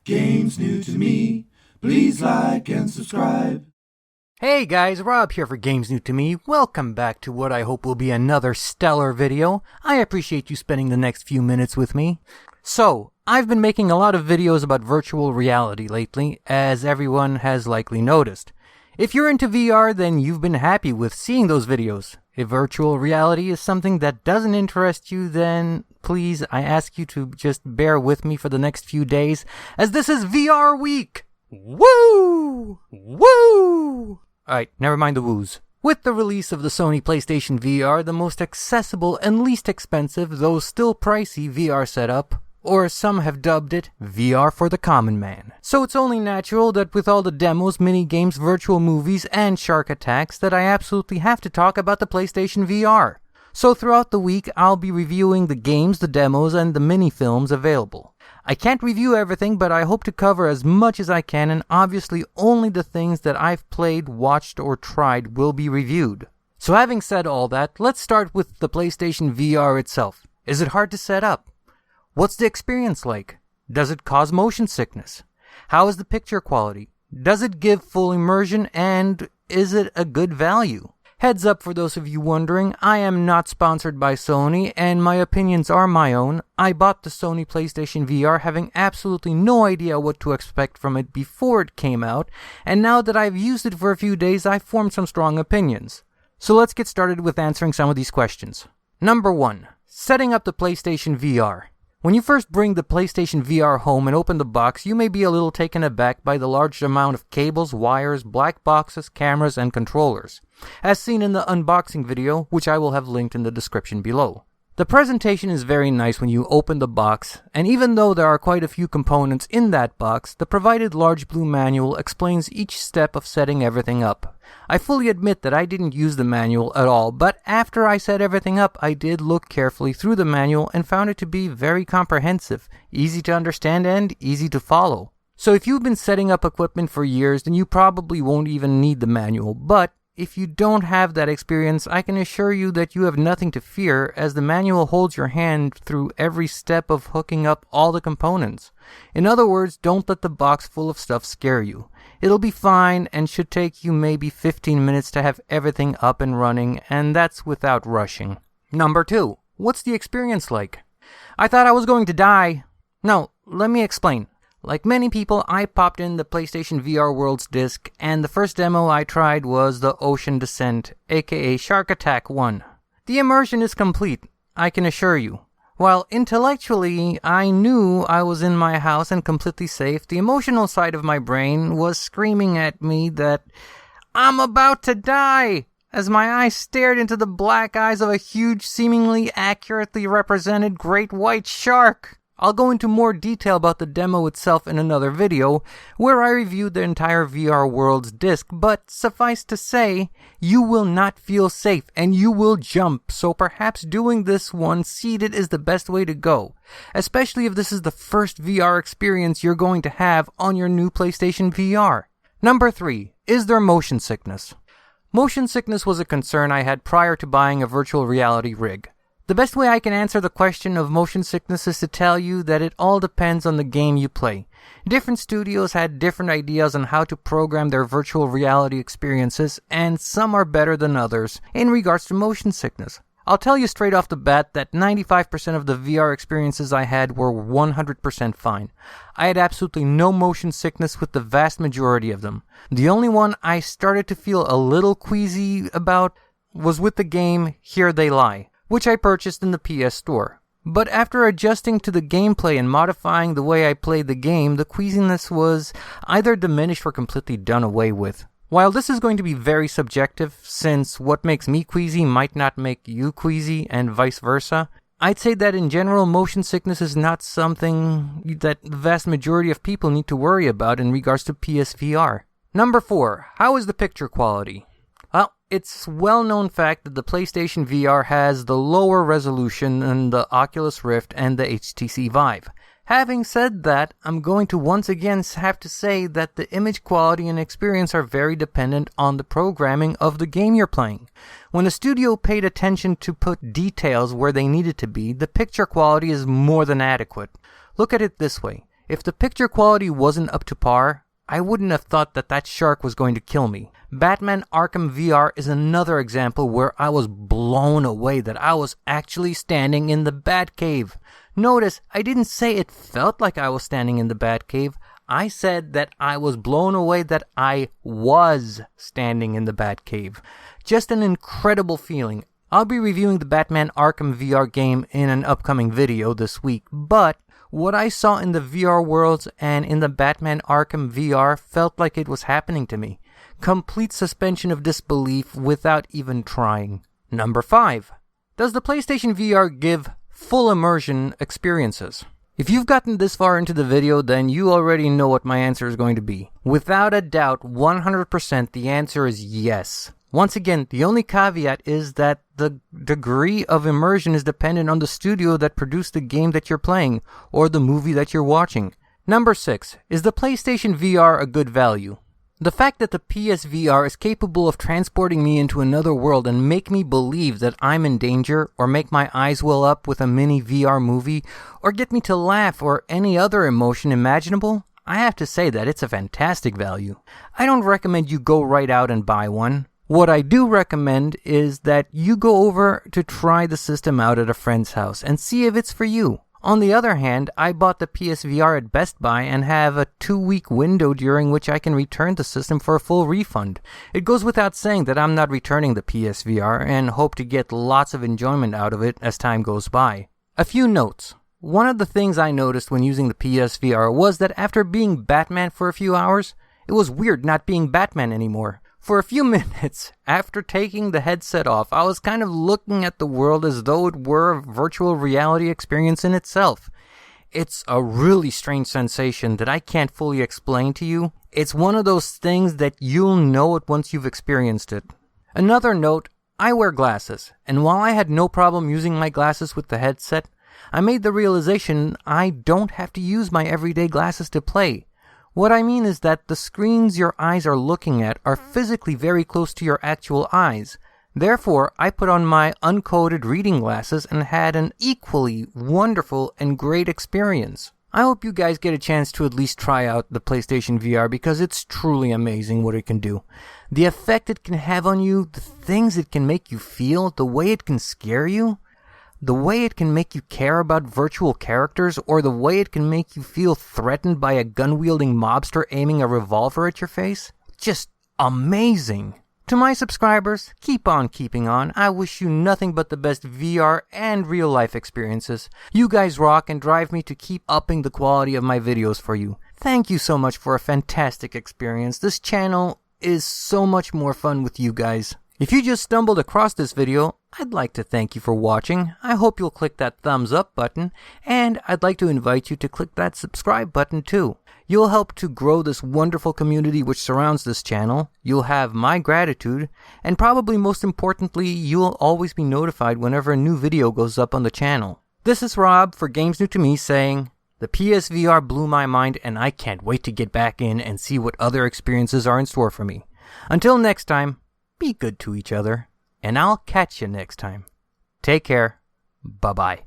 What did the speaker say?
Games new to me. Please like and subscribe. Hey guys, Rob here for Games New to Me. Welcome back to what I hope will be another stellar video. I appreciate you spending the next few minutes with me. So, I've been making a lot of videos about virtual reality lately, as everyone has likely noticed. If you're into VR, then you've been happy with seeing those videos. If virtual reality is something that doesn't interest you, then please, I ask you to just bear with me for the next few days, as this is VR week! Woo! Woo! Alright, never mind the woos. With the release of the Sony PlayStation VR, the most accessible and least expensive, though still pricey VR setup, or some have dubbed it, VR for the common man. So it's only natural that with all the demos, mini-games, virtual movies, and shark attacks, that I absolutely have to talk about the PlayStation VR. So throughout the week, I'll be reviewing the games, the demos, and the mini-films available. I can't review everything, but I hope to cover as much as I can, and obviously only the things that I've played, watched, or tried will be reviewed. So having said all that, let's start with the PlayStation VR itself. Is it hard to set up? What's the experience like? Does it cause motion sickness? How is the picture quality? Does it give full immersion, and is it a good value? Heads up for those of you wondering, I am not sponsored by Sony, and my opinions are my own. I bought the Sony PlayStation VR having absolutely no idea what to expect from it before it came out, and now that I've used it for a few days, I've formed some strong opinions. So let's get started with answering some of these questions. Number 1. Setting up the PlayStation VR. When you first bring the PlayStation VR home and open the box, you may be a little taken aback by the large amount of cables, wires, black boxes, cameras, and controllers, as seen in the unboxing video, which I will have linked in the description below. The presentation is very nice when you open the box, and even though there are quite a few components in that box, the provided large blue manual explains each step of setting everything up. I fully admit that I didn't use the manual at all, but after I set everything up, I did look carefully through the manual and found it to be very comprehensive, easy to understand, and easy to follow. So if you've been setting up equipment for years, then you probably won't even need the manual, but if you don't have that experience, I can assure you that you have nothing to fear, as the manual holds your hand through every step of hooking up all the components. In other words, don't let the box full of stuff scare you. It'll be fine and should take you maybe 15 minutes to have everything up and running, and that's without rushing. Number 2. What's the experience like? I thought I was going to die. No, let me explain. Like many people, I popped in the PlayStation VR Worlds disc, and the first demo I tried was the Ocean Descent, aka Shark Attack 1. The immersion is complete, I can assure you. While intellectually I knew I was in my house and completely safe, the emotional side of my brain was screaming at me that I'm about to die, as my eyes stared into the black eyes of a huge, seemingly accurately represented great white shark. I'll go into more detail about the demo itself in another video, where I reviewed the entire VR Worlds disc, but suffice to say, you will not feel safe and you will jump, so perhaps doing this one seated is the best way to go, especially if this is the first VR experience you're going to have on your new PlayStation VR. Number 3. Is there motion sickness? Motion sickness was a concern I had prior to buying a virtual reality rig. The best way I can answer the question of motion sickness is to tell you that it all depends on the game you play. Different studios had different ideas on how to program their virtual reality experiences, and some are better than others in regards to motion sickness. I'll tell you straight off the bat that 95% of the VR experiences I had were 100% fine. I had absolutely no motion sickness with the vast majority of them. The only one I started to feel a little queasy about was with the game Here They Lie, which I purchased in the PSUR. But after adjusting to the gameplay and modifying the way I played the game, the queasiness was either diminished or completely done away with. While this is going to be very subjective, since what makes me queasy might not make you queasy, and vice versa, I'd say that in general, motion sickness is not something that the vast majority of people need to worry about in regards to PSVR. Number 4. How is the picture quality? Well, it's well-known fact that the PlayStation VR has the lower resolution than the Oculus Rift and the HTC Vive. Having said that, I'm going to once again have to say that the image quality and experience are very dependent on the programming of the game you're playing. When a studio paid attention to put details where they needed to be, the picture quality is more than adequate. Look at it this way. If the picture quality wasn't up to par, I wouldn't have thought that that shark was going to kill me. Batman Arkham VR is another example where I was blown away that I was actually standing in the Batcave. Notice, I didn't say it felt like I was standing in the Batcave. I said that I was blown away that I was standing in the Batcave. Just an incredible feeling. I'll be reviewing the Batman Arkham VR game in an upcoming video this week, but what I saw in the VR worlds and in the Batman Arkham VR felt like it was happening to me. Complete suspension of disbelief without even trying. Number 5. Does the PlayStation VR give full immersion experiences? If you've gotten this far into the video, then you already know what my answer is going to be. Without a doubt, 100% the answer is yes. Once again, the only caveat is that the degree of immersion is dependent on the studio that produced the game that you're playing, or the movie that you're watching. Number 6. Is the PlayStation VR a good value? The fact that the PSVR is capable of transporting me into another world and make me believe that I'm in danger, or make my eyes well up with a mini VR movie, or get me to laugh, or any other emotion imaginable, I have to say that it's a fantastic value. I don't recommend you go right out and buy one. What I do recommend is that you go over to try the system out at a friend's house and see if it's for you. On the other hand, I bought the PSVR at Best Buy and have a 2-week window during which I can return the system for a full refund. It goes without saying that I'm not returning the PSVR and hope to get lots of enjoyment out of it as time goes by. A few notes. One of the things I noticed when using the PSVR was that after being Batman for a few hours, it was weird not being Batman anymore. For a few minutes, after taking the headset off, I was kind of looking at the world as though it were a virtual reality experience in itself. It's a really strange sensation that I can't fully explain to you. It's one of those things that you'll know it once you've experienced it. Another note, I wear glasses, and while I had no problem using my glasses with the headset, I made the realization I don't have to use my everyday glasses to play. What I mean is that the screens your eyes are looking at are physically very close to your actual eyes. Therefore, I put on my uncoated reading glasses and had an equally wonderful and great experience. I hope you guys get a chance to at least try out the PlayStation VR because it's truly amazing what it can do. The effect it can have on you, the things it can make you feel, the way it can scare you, the way it can make you care about virtual characters, or the way it can make you feel threatened by a gun-wielding mobster aiming a revolver at your face. Just amazing. To my subscribers, keep on keeping on. I wish you nothing but the best VR and real-life experiences. You guys rock and drive me to keep upping the quality of my videos for you. Thank you so much for a fantastic experience. This channel is so much more fun with you guys. If you just stumbled across this video, I'd like to thank you for watching. I hope you'll click that thumbs up button, and I'd like to invite you to click that subscribe button too. You'll help to grow this wonderful community which surrounds this channel. You'll have my gratitude, and probably most importantly, you'll always be notified whenever a new video goes up on the channel. This is Rob for Games New to Me saying, the PSVR blew my mind and I can't wait to get back in and see what other experiences are in store for me. Until next time, be good to each other, and I'll catch you next time. Take care. Bye-bye.